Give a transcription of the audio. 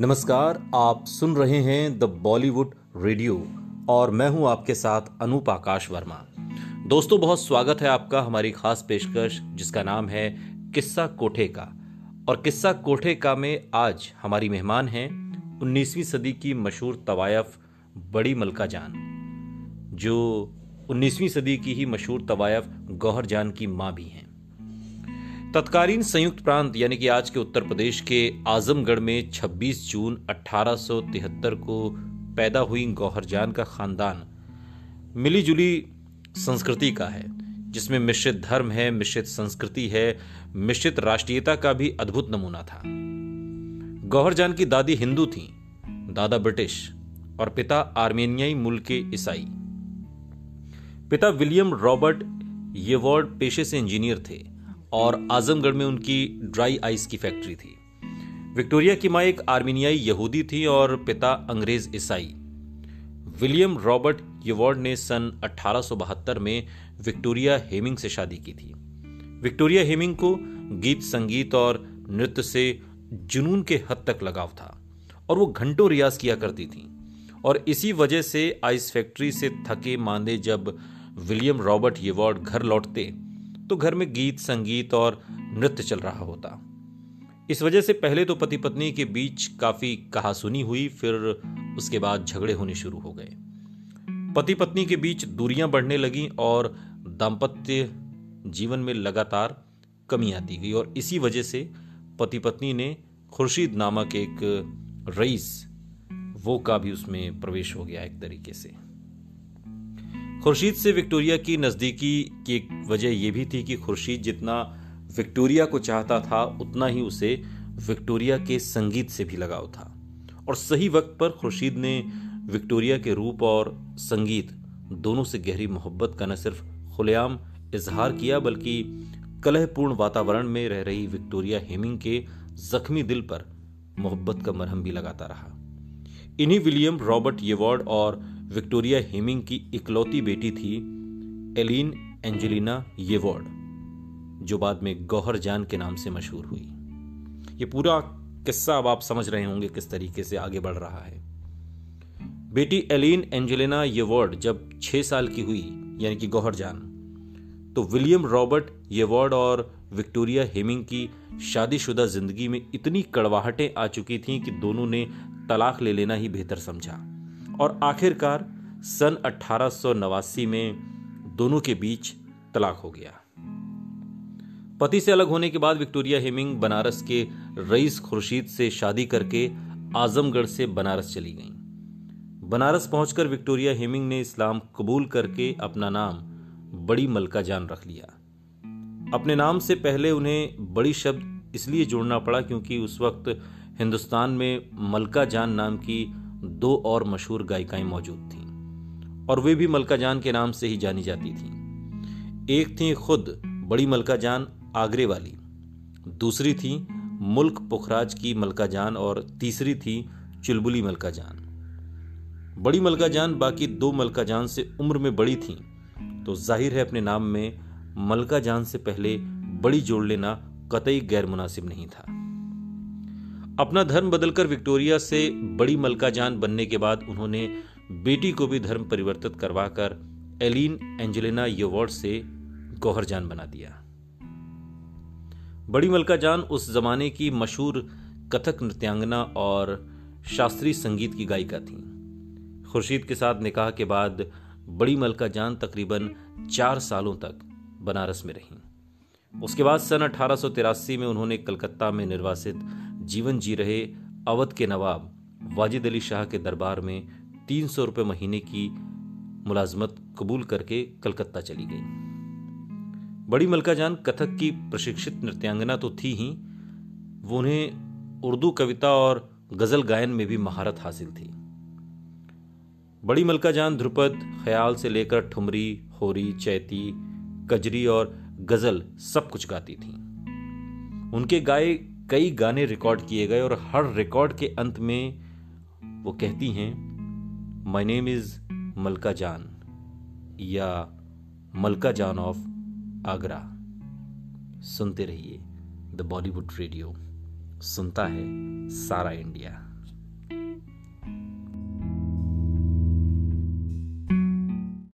नमस्कार, आप सुन रहे हैं द बॉलीवुड रेडियो और मैं हूं आपके साथ अनूप आकाश वर्मा। दोस्तों, बहुत स्वागत है आपका हमारी खास पेशकश जिसका नाम है किस्सा कोठे का। और किस्सा कोठे का में आज हमारी मेहमान हैं 19वीं सदी की मशहूर तवायफ बड़ी मलका जान, जो 19वीं सदी की ही मशहूर तवायफ गौहर जान की मां भी हैं। तत्कालीन संयुक्त प्रांत यानी कि आज के उत्तर प्रदेश के आजमगढ़ में 26 जून 1873 को पैदा हुई गौहर जान का खानदान मिली जुली संस्कृति का है, जिसमें मिश्रित धर्म है, मिश्रित संस्कृति है, मिश्रित राष्ट्रीयता का भी अद्भुत नमूना था। गौहर जान की दादी हिंदू थीं, दादा ब्रिटिश और पिता आर्मेनियाई मूल के ईसाई। पिता विलियम रॉबर्ट येवॉर्ड पेशे से इंजीनियर थे और आजमगढ़ में उनकी ड्राई आइस की फैक्ट्री थी। विक्टोरिया की मां एक आर्मीनियाई यहूदी थी और पिता अंग्रेज ईसाई। विलियम रॉबर्ट येवॉर्ड ने सन 1872 में विक्टोरिया हेमिंग से शादी की थी। विक्टोरिया हेमिंग को गीत संगीत और नृत्य से जुनून के हद तक लगाव था और वो घंटों रियाज किया करती थी। और इसी वजह से आइस फैक्ट्री से थके मांदे जब विलियम रॉबर्ट येवॉर्ड घर लौटते तो घर में गीत संगीत और नृत्य चल रहा होता। इस वजह से पहले तो पति पत्नी के बीच काफी कहासुनी हुई, फिर उसके बाद झगड़े होने शुरू हो गए। पति पत्नी के बीच दूरियां बढ़ने लगीं और दाम्पत्य जीवन में लगातार कमी आती गई। और इसी वजह से पति पत्नी ने खुर्शीद नामक एक रईस वो का भी उसमें प्रवेश हो गया। एक तरीके से खुर्शीद से विक्टोरिया की नजदीकी की एक वजह यह भी थी कि खुर्शीद जितना विक्टोरिया को चाहता था उतना ही उसे विक्टोरिया के संगीत से भी लगाव था। और सही वक्त पर खुर्शीद ने विक्टोरिया के रूप और संगीत दोनों से गहरी मोहब्बत का न सिर्फ खुलेआम इजहार किया, बल्कि कलहपूर्ण वातावरण में रह रही विक्टोरिया हेमिंग के जख्मी दिल पर मोहब्बत का मरहम भी लगाता रहा। इन्हीं विलियम रॉबर्ट येवॉर्ड और विक्टोरिया हेमिंग की इकलौती बेटी थी एलिन एंजेलिना येवॉर्ड, जो बाद में गौहर जान के नाम से मशहूर हुई। ये पूरा किस्सा अब आप समझ रहे होंगे किस तरीके से आगे बढ़ रहा है। बेटी एलिन एंजेलिना येवॉर्ड जब 6 साल की हुई, यानी कि गौहर जान, तो विलियम रॉबर्ट येवॉर्ड और विक्टोरिया हेमिंग की शादीशुदा जिंदगी में इतनी कड़वाहटें आ चुकी थीं कि दोनों ने तलाक ले लेना ही बेहतर समझा। और आखिरकार सन 1889 में दोनों के बीच तलाक हो गया। पति से अलग होने के बाद विक्टोरिया हेमिंग बनारस के रईस खुर्शीद से शादी करके आजमगढ़ से बनारस चली गईं। बनारस पहुंचकर विक्टोरिया हेमिंग ने इस्लाम कबूल करके अपना नाम बड़ी मलका जान रख लिया। अपने नाम से पहले उन्हें बड़ी शब्द इसलिए जोड़ना पड़ा क्योंकि उस वक्त हिंदुस्तान में मलका जान नाम की 2 और मशहूर गायिकाएं मौजूद थीं और वे भी मलका जान के नाम से ही जानी जाती थीं। एक थी खुद बड़ी मलका जान आगरे वाली, दूसरी थी मुल्क पुखराज की मलका जान और तीसरी थी चुलबुली मलका जान। बड़ी मलका जान बाकी 2 मलका जान से उम्र में बड़ी थीं, तो जाहिर है अपने नाम में मलका जान से पहले बड़ी जोड़ लेना कतई गैर मुनासिब नहीं था। अपना धर्म बदलकर विक्टोरिया से बड़ी मलका जान बनने के बाद उन्होंने बेटी को भी धर्म परिवर्तित करवाकर एलिन एंजेलिना येवॉर्ड से गौहर जान बना दिया। बड़ी मलका जान उस जमाने की मशहूर कथक नृत्यांगना और शास्त्रीय संगीत की गायिका थीं। खुर्शीद के साथ निकाह के बाद बड़ी मलका जान तकरीबन 4 सालों तक बनारस में रहीं। उसके बाद सन 1883 में उन्होंने कलकत्ता में निर्वासित जीवन जी रहे अवध के नवाब वाजिद अली शाह के दरबार में 300 रुपये महीने की मुलाजमत कबूल करके कलकत्ता चली गई। बड़ी मलका जान कथक की प्रशिक्षित नृत्यांगना तो थी ही, वो उन्हें उर्दू कविता और गजल गायन में भी महारत हासिल थी। बड़ी मलका जान ध्रुपद, ख्याल से लेकर ठुमरी, होरी, चैती, कजरी और गजल सब कुछ गाती थीं। उनके गाए कई गाने रिकॉर्ड किए गए और हर रिकॉर्ड के अंत में वो कहती हैं, माय नेम इज मलका जान या मलका जान ऑफ आगरा। सुनते रहिए द बॉलीवुड रेडियो, सुनता है सारा इंडिया।